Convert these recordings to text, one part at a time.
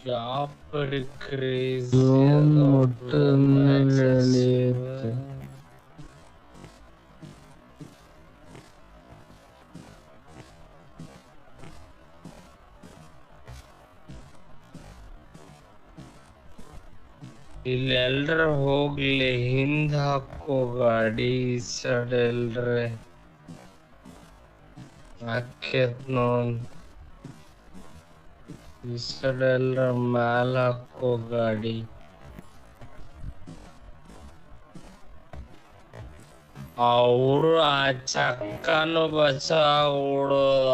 Job craze ನಡೆಯುತ್ತೆ. ಇಲ್ಲಿ ಎಲ್ರ ಹೋಗ್ಲಿ ಹಿಂದ ಹಾಕೋ ಗಾಡಿ ಈ ಸೈಡ್ ಎಲ್ರೆ ಹಾಕ್ಯತ್ ನೋಡ್. ಈ ಸೈಡ್ ಎಲ್ರ ಮ್ಯಾಲ ಹಾಕೋ ಗಾಡಿ. ಅವ್ರು ಆ ಚಕ್ಕನು ಬಸ ಓಡೋದ.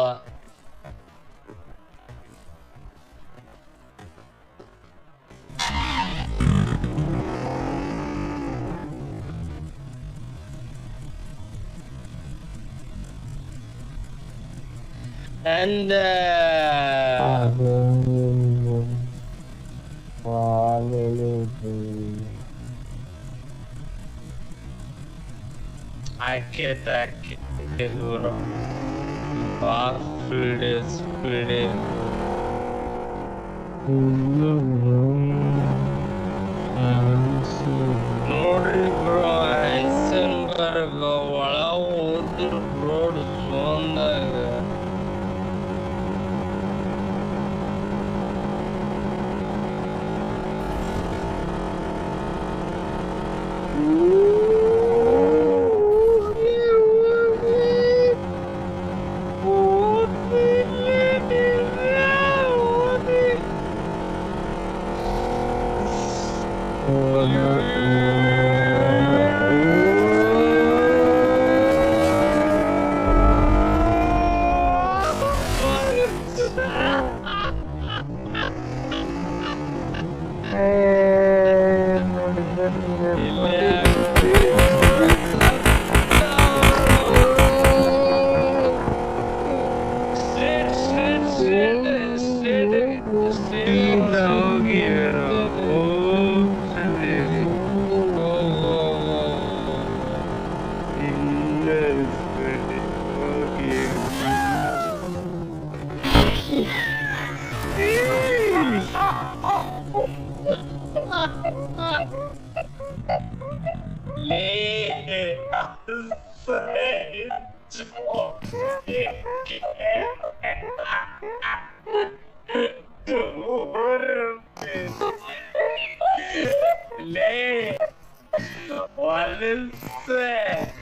And I get bro. Fast speed. ನೋಡ್ರಿ ಬ್ರೋ, ಐಸನ್ಬರ್ಗ್ ಒಳ ಹೋದ್ರು ರೋಡ್ ಸೋಂದಾಗ What is that?